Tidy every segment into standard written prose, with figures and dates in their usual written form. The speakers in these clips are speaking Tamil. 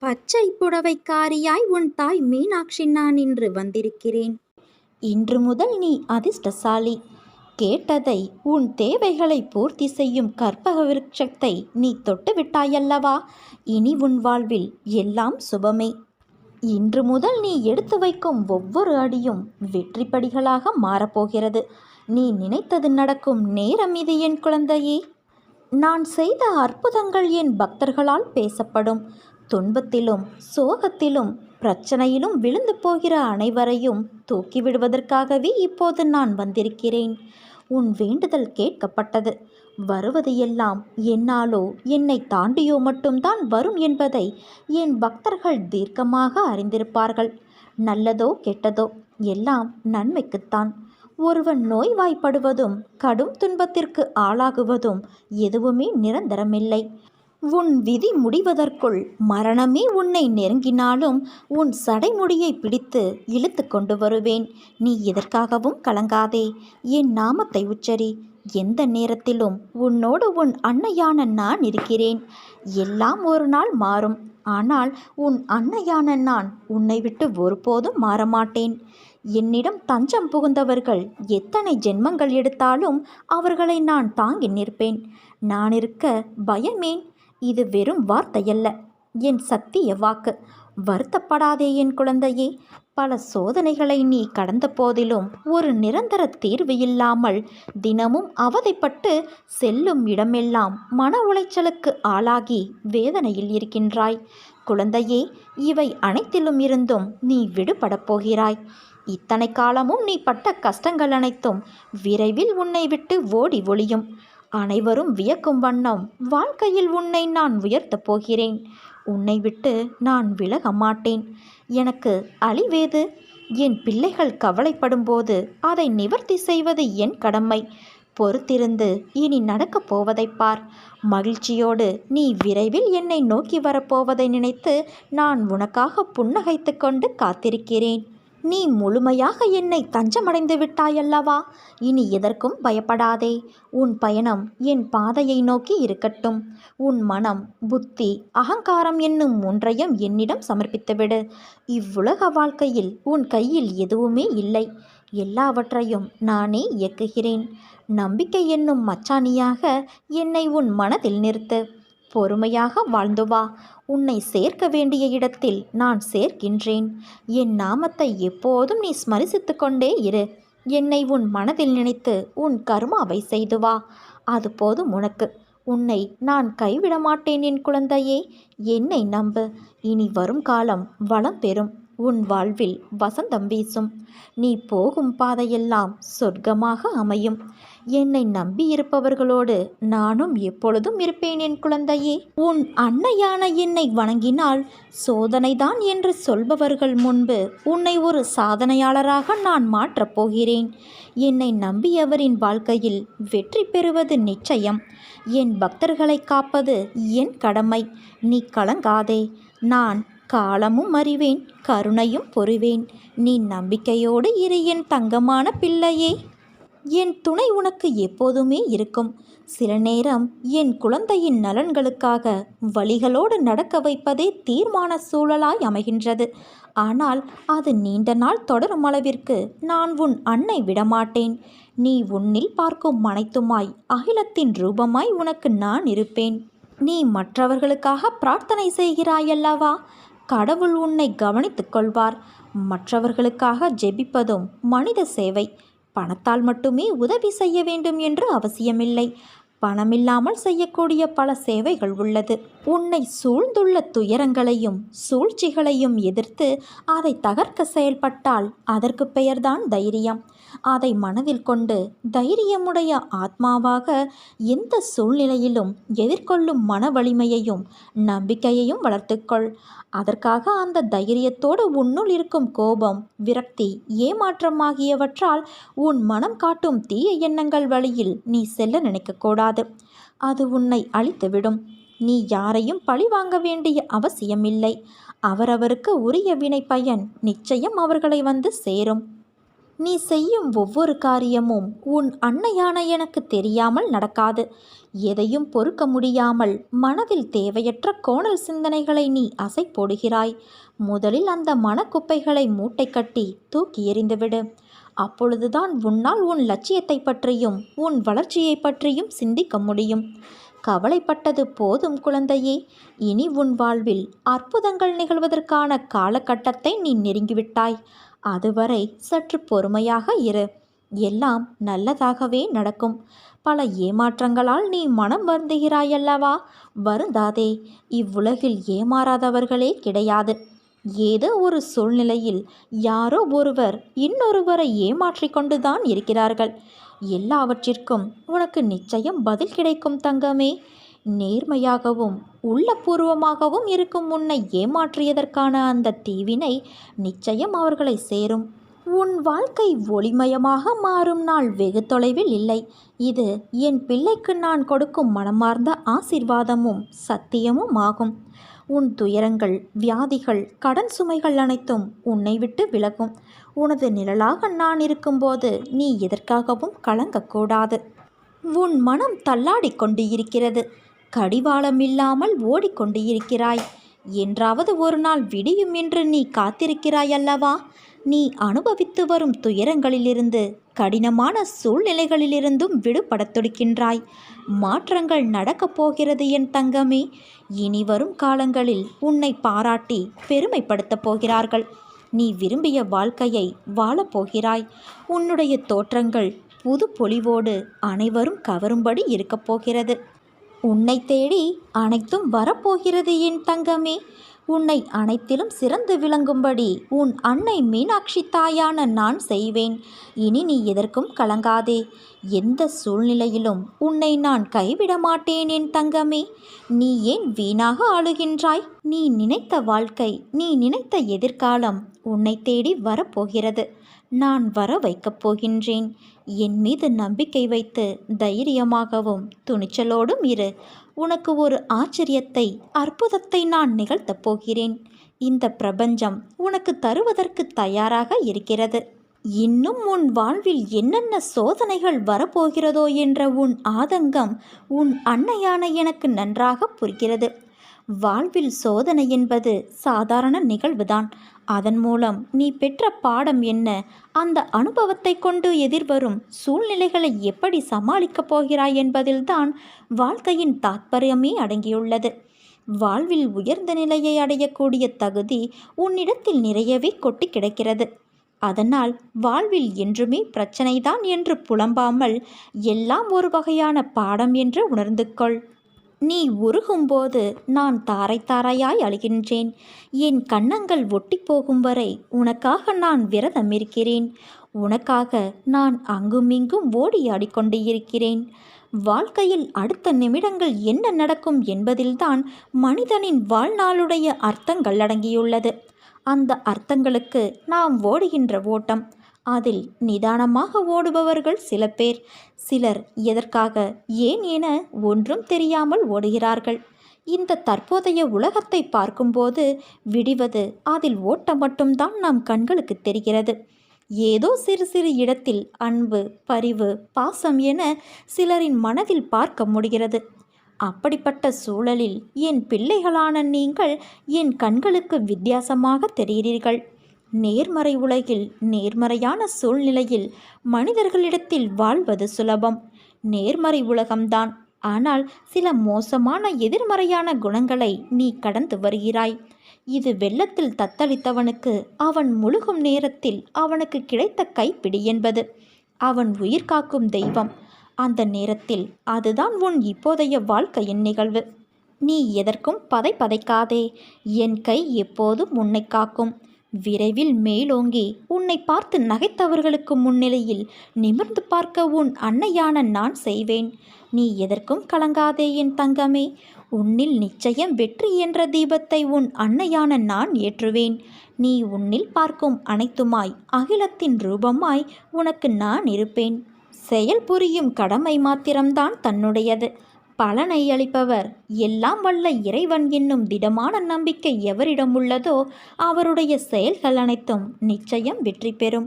பச்சை புடவைக்காரியாய் உன் தாய் மீனாட்சி நான் இன்று வந்திருக்கிறேன். இன்று முதல் நீ அதிர்ஷ்டசாலி. கேட்டதை உன் தேவைகளை பூர்த்தி செய்யும் கற்பக விருட்சத்தை நீ தொட்டு விட்டாயல்லவா? இனி உன் வாழ்வில் எல்லாம் சுபமே. இன்று முதல் நீ எடுத்து வைக்கும் ஒவ்வொரு அடியும் வெற்றி படிகளாக மாறப்போகிறது. நீ நினைத்தது நடக்கும் நேரம் இது என் குழந்தையே. நான் செய்த அற்புதங்கள் என் பக்தர்களால் பேசப்படும். துன்பத்திலும் சோகத்திலும் பிரச்சனையிலும் விழுந்து போகிற அனைவரையும் தூக்கிவிடுவதற்காகவே இப்போது நான் வந்திருக்கிறேன். உன் வேண்டுதல் கேட்கப்பட்டது. வருவது எல்லாம் என்னாலோ என்னை தாண்டியோ மட்டும்தான் வரும் என்பதை என் பக்தர்கள் தீர்க்கமாக அறிந்திருப்பார்கள். நல்லதோ கெட்டதோ எல்லாம் நன்மைக்குத்தான். ஒருவன் நோய்வாய்ப்படுவதும் கடும் துன்பத்திற்கு ஆளாகுவதும் எதுவுமே நிரந்தரமில்லை. உன் விதி முடிவதற்குள் மரணமே உன்னை நெருங்கினாலும் உன் சடைமுடியை பிடித்து இழுத்து கொண்டு வருவேன். நீ எதற்காகவும் கலங்காதே. என் நாமத்தை உச்சரி. எந்த நேரத்திலும் உன்னோடு உன் அன்னையான நான் இருக்கிறேன். எல்லாம் ஒரு நாள் மாறும். ஆனால் உன் அன்னையான நான் உன்னை விட்டு ஒருபோதும் மாறமாட்டேன். என்னிடம் தஞ்சம் புகுந்தவர்கள் எத்தனை ஜென்மங்கள் எடுத்தாலும் அவர்களை நான் தாங்கி நிற்பேன். நான் இருக்க பயமேன்? இது வெறும் வார்த்தையல்ல, என் சத்திய வாக்கு. வருத்தப்படாதே என் குழந்தையே. பல சோதனைகளை நீ கடந்த போதிலும் ஒரு நிரந்தர தீர்வு இல்லாமல் தினமும் அவதைப்பட்டு செல்லும் இடமெல்லாம் மன உளைச்சலுக்கு ஆளாகி வேதனையில் இருக்கின்றாய். குழந்தையே, இவை அனைத்திலும் இருந்தும் நீ விடுபடப் போகிறாய். இத்தனை காலமும் நீ பட்ட கஷ்டங்கள் அனைத்தும் விரைவில் உன்னை விட்டு ஓடி ஒளியும். அனைவரும் வியக்கும் வண்ணம் வாழ்க்கையில் உன்னை நான் உயர்த்தப் போகிறேன். உன்னை விட்டு நான் விலக மாட்டேன். எனக்கு அழிவேது. என் பிள்ளைகள் கவலைப்படும் போது அதை நிவர்த்தி செய்வது என் கடமை. பொறுத்திருந்து இனி நடக்கப் போவதை பார். மகிழ்ச்சியோடு நீ விரைவில் என்னை நோக்கி வரப்போவதை நினைத்து நான் உனக்காக புன்னகைத்து கொண்டு காத்திருக்கிறேன். நீ முழுமையாக என்னை தஞ்சமடைந்து விட்டாயல்லவா? இனி எதற்கும் பயப்படாதே. உன் பயணம் என் பாதையை நோக்கி இருக்கட்டும். உன் மனம், புத்தி, அகங்காரம் என்னும் மூன்றையும் என்னிடம் சமர்ப்பித்துவிடு. இவ்வுலக வாழ்க்கையில் உன் கையில் எதுவுமே இல்லை. எல்லாவற்றையும் நானே இயக்குகிறேன். நம்பிக்கை என்னும் மச்சாணியாக என்னை உன் மனதில் நிறுத்து. பொறுமையாக வாழ்ந்து வா. உன்னை சேர்க்க வேண்டிய இடத்தில் நான் சேர்க்கின்றேன். என் நாமத்தை எப்போதும் நீ ஸ்மரிசித்து கொண்டே இரு. என்னை உன் மனதில் நினைத்து உன் கர்மாவை செய்து வா. அது போதும் உனக்கு. உன்னை நான் கைவிட மாட்டேன் என் குழந்தையே. என்னை நம்பு. இனி வரும் காலம் வளம் பெறும். உன் வாழ்வில் வசந்தம் வீசும். நீ போகும் பாதையெல்லாம் சொர்க்கமாக அமையும். என்னை நம்பியிருப்பவர்களோடு நானும் எப்பொழுதும் இருப்பேன் என் குழந்தையே. உன் அன்னையான என்னை வணங்கினால் சோதனைதான் என்று சொல்பவர்கள் முன்பு உன்னை ஒரு சாதனையாளராக நான் மாற்றப் போகிறேன். என்னை நம்பியவரின் வாழ்க்கையில் வெற்றி பெறுவது நிச்சயம். என் பக்தர்களை காப்பது என் கடமை. நீ கலங்காதே. நான் காலமும் அறிவேன், கருணையும் பொறுவேன். நீ நம்பிக்கையோடு இரு என் தங்கமான பிள்ளையே. என் துணை உனக்கு எப்போதுமே இருக்கும். சில நேரம் என் குழந்தையின் நலன்களுக்காக வழிகளோடு நடக்க வைப்பதே தீர்மான சூழலாய் அமைகின்றது. ஆனால் அது நீண்ட நாள் தொடரும் அளவிற்கு நான் உன் அன்னை விடமாட்டேன். நீ உன்னில் பார்க்கும் அனைத்துமாய் அகிலத்தின் ரூபமாய் உனக்கு நான் இருப்பேன். நீ மற்றவர்களுக்காக பிரார்த்தனை செய்கிறாயல்லவா? கடவுள் உன்னை கவனித்துக் கொள்வார். மற்றவர்களுக்காக ஜெபிப்பதும் மனித சேவை. பணத்தால் மட்டுமே உதவி செய்ய வேண்டும் என்று அவசியமில்லை. பணமில்லாமல் செய்யக்கூடிய பல சேவைகள் உள்ளது. உன்னை சூழ்ந்துள்ள துயரங்களையும் சூழ்ச்சிகளையும் எதிர்த்து அதை தகர்க்க செயல்பட்டால் அதற்கு பெயர்தான் தைரியம். அதை மனதில் கொண்டு தைரியமுடைய ஆத்மாவாக எந்த சூழ்நிலையிலும் எதிர்கொள்ளும் மன வலிமையையும் நம்பிக்கையையும் வளர்த்துக்கொள். அதற்காக அந்த தைரியத்தோடு உன்னுள் இருக்கும் கோபம், விரக்தி, ஏமாற்றம் ஆகியவற்றால் உன் மனம் காட்டும் தீய எண்ணங்கள் வழியில் நீ செல்ல நினைக்கக்கூடாது. அது உன்னை அழித்துவிடும். நீ யாரையும் பழி வாங்க வேண்டிய அவசியமில்லை. அவரவருக்கு உரிய வினை பயன் நிச்சயம் அவர்களை வந்து சேரும். நீ செய்யும் ஒவ்வொரு காரியமும் உன் அன்னையான எனக்கு தெரியாமல் நடக்காது. எதையும் பொறுக்க முடியாமல் மனதில் தேவையற்ற கோணல் சிந்தனைகளை நீ அசை போடுகிறாய். முதலில் அந்த மனக்குப்பைகளை மூட்டை கட்டி தூக்கி எறிந்துவிடு. அப்பொழுதுதான் உன்னால் உன் லட்சியத்தை பற்றியும் உன் வளர்ச்சியை பற்றியும் சிந்திக்க முடியும். கவலைப்பட்டது போதும் குழந்தையே. இனி உன் வாழ்வில் அற்புதங்கள் நிகழ்வதற்கான காலகட்டத்தை நீ நெருங்கிவிட்டாய். அதுவரை சற்று பொறுமையாக இரு. எல்லாம் நல்லதாகவே நடக்கும். பல ஏமாற்றங்களால் நீ மனம் வருந்துகிறாயல்லவா? வருந்தாதே. இவ்வுலகில் ஏமாறாதவர்களே கிடையாது. ஏதோ ஒரு சூழ்நிலையில் யாரோ ஒருவர் இன்னொருவரை ஏமாற்றி கொண்டுதான் இருக்கிறார்கள். எல்லாவற்றிற்கும் உனக்கு நிச்சயம் பதில் கிடைக்கும் தங்கமே. நேர்மையாகவும் உள்ளபூர்வமாகவும் இருக்கும் உன்னை ஏமாற்றியதற்கான அந்த தீவினை நிச்சயம் அவர்களை சேரும். உன் வாழ்க்கை ஒளிமயமாக மாறும் நாள் வெகு தொலைவில் இல்லை. இது என் பிள்ளைக்கு நான் கொடுக்கும் மனமார்ந்த ஆசீர்வாதமும் சத்தியமும் ஆகும். உன் துயரங்கள், வியாதிகள், கடன் சுமைகள் அனைத்தும் உன்னை விட்டு விலகும். உனது நிழலாக நான் இருக்கும்போது நீ எதற்காகவும் கலங்கக்கூடாது. உன் மனம் தள்ளாடி கொண்டு இருக்கிறது. கடிவாளம் இல்லாமல் ஓடிக்கொண்டு இருக்கிறாய். என்றாவது ஒரு நாள் விடியும் என்று நீ காத்திருக்கிறாய் அல்லவா? நீ அனுபவித்து வரும் துயரங்களிலிருந்து, கடினமான சூழ்நிலைகளிலிருந்தும் விடுபடத் துடிக்கின்றாய். மாற்றங்கள் நடக்கப் போகிறது என் தங்கமே. இனி வரும் காலங்களில் உன்னை பாராட்டி பெருமைப்படுத்தப் போகிறார்கள். நீ விரும்பிய வாழ்க்கையை வாழப்போகிறாய். உன்னுடைய தோற்றங்கள் புது பொலிவோடு அனைவரும் கவரும்படி இருக்கப் போகிறது. உன்னை தேடி அனைத்தும் வரப்போகிறது என் தங்கமே. உன்னை அனைத்திலும் சிறந்து விளங்கும்படி உன் அன்னை மீனாட்சி தாயான நான் செய்வேன். இனி நீ எதற்கும் கலங்காதே. எந்த சூழ்நிலையிலும் உன்னை நான் கைவிட மாட்டேன் என் தங்கமே. நீ ஏன் வீணாக அழுகின்றாய்? நீ நினைத்த வாழ்க்கை, நீ நினைத்த எதிர்காலம் உன்னை தேடி வரப்போகிறது. நான் வர வைக்கப் போகின்றேன். என் மீது நம்பிக்கை வைத்து தைரியமாகவும் துணிச்சலோடும் இரு. உனக்கு ஒரு ஆச்சரியத்தை, அற்புதத்தை நான் நிகழ்த்தப் போகிறேன். இந்த பிரபஞ்சம் உனக்கு தருவதற்கு தயாராக இருக்கிறது. இன்னும் உன் வாழ்வில் என்னென்ன சோதனைகள் வரப்போகிறதோ என்ற உன் ஆதங்கம் உன் அன்னையான எனக்கு நன்றாக புரிகிறது. வாழ்வில் சோதனை என்பது சாதாரண நிகழ்வுதான். அதன் மூலம் நீ பெற்ற பாடம் என்ன? அந்த அனுபவத்தை கொண்டு எதிர்வரும் சூழ்நிலைகளை எப்படி சமாளிக்கப் போகிறாய் என்பதில்தான் வாழ்க்கையின் தாத்பரியமே அடங்கியுள்ளது. வாழ்வில் உயர்ந்த நிலையை அடையக்கூடிய தகுதி உன்னிடத்தில் நிறையவே கொட்டி கிடக்கிறது. அதனால் வாழ்வில் என்றுமே பிரச்சனைதான் என்று புலம்பாமல் எல்லாம் ஒரு வகையான பாடம் என்று உணர்ந்து கொள். நீ உருகும்போது நான் தாரை தாரையாய் அழுகின்றேன். என் கன்னங்கள் ஒட்டி போகும் வரை உனக்காக நான் விரதம் இருக்கிறேன். உனக்காக நான் அங்குமிங்கும் ஓடி ஆடிக்கொண்டு இருக்கிறேன். வாழ்க்கையில் அடுத்த நிமிடங்கள் என்ன நடக்கும் என்பதில்தான் மனிதனின் வாழ்நாளுடைய அர்த்தங்கள் அடங்கியுள்ளது. அந்த அர்த்தங்களுக்கு நாம் ஓடுகின்ற ஓட்டம். அதில் நிதானமாக ஓடுபவர்கள் சில பேர். சிலர் எதற்காக, ஏன் என ஒன்றும் தெரியாமல் ஓடுகிறார்கள். இந்த தற்போதைய உலகத்தை பார்க்கும்போது விடிவது அதில் ஓட்டம் மட்டும்தான் நம் கண்களுக்கு தெரிகிறது. ஏதோ சிறு சிறு இடத்தில் அன்பு, பரிவு, பாசம் என சிலரின் மனதில் பார்க்க முடிகிறது. அப்படிப்பட்ட சூழலில் என் பிள்ளைகளான நீங்கள் என் கண்களுக்கு வித்தியாசமாக தெரிகிறீர்கள். நேர்மறை உலகில், நேர்மறையான சூழ்நிலையில் மனிதர்களிடத்தில் வாழ்வது சுலபம். நேர்மறை உலகம்தான். ஆனால் சில மோசமான எதிர்மறையான குணங்களை நீ கடந்து வருகிறாய். இது வெள்ளத்தில் தத்தளித்தவனுக்கு அவன் முழுகும் நேரத்தில் அவனுக்கு கிடைத்த கைப்பிடி என்பது. அவன் உயிர் காக்கும் தெய்வம். அந்த நேரத்தில் அதுதான் உன் இப்போதைய வாழ்க்கையின் நிகழ்வு. நீ எதற்கும் பதைக்காதே. என் கை எப்போதும் உன்னை காக்கும். விரைவில் மேலோங்கி உன்னை பார்த்து நகைத்தவர்களுக்கு முன்னிலையில் நிமிர்ந்து பார்க்க உன் அன்னையான நான் செய்வேன். நீ எதற்கும் கலங்காதே என் தங்கமே. உன்னில் நிச்சயம் வெற்றி என்ற தீபத்தை உன் அன்னையான நான் ஏற்றுவேன். நீ உன்னில் பார்க்கும் அனைத்துமாய், அகிலத்தின் ரூபமாய் உனக்கு நான் இருப்பேன். செயல் புரியும் கடமை மாத்திரம்தான் தன்னுடையது. பலனை அளிப்பவர் எல்லாம் வல்ல இறைவன் என்னும் திடமான நம்பிக்கை எவரிடம் உள்ளதோ அவருடைய செயல்கள் அனைத்தும் நிச்சயம் வெற்றி பெறும்.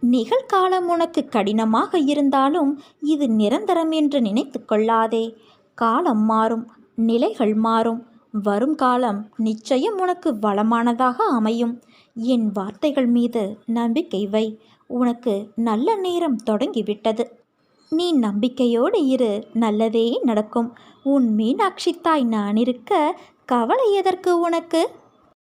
நிகழ்காலம் உனக்கு கடினமாக இருந்தாலும் இது நிரந்தரம் என்று நினைத்து கொள்ளாதே. காலம் மாறும், நிலைகள் மாறும். வரும் காலம் நிச்சயம் உனக்கு வளமானதாக அமையும். என் வார்த்தைகள் மீது நம்பிக்கை வை. உனக்கு நல்ல நேரம் தொடங்கிவிட்டது. நீ நம்பிக்கையோடு இரு, நல்லதே நடக்கும். உன் மீனாட்சி தாய் நான் இருக்க கவலை எதற்கு உனக்கு?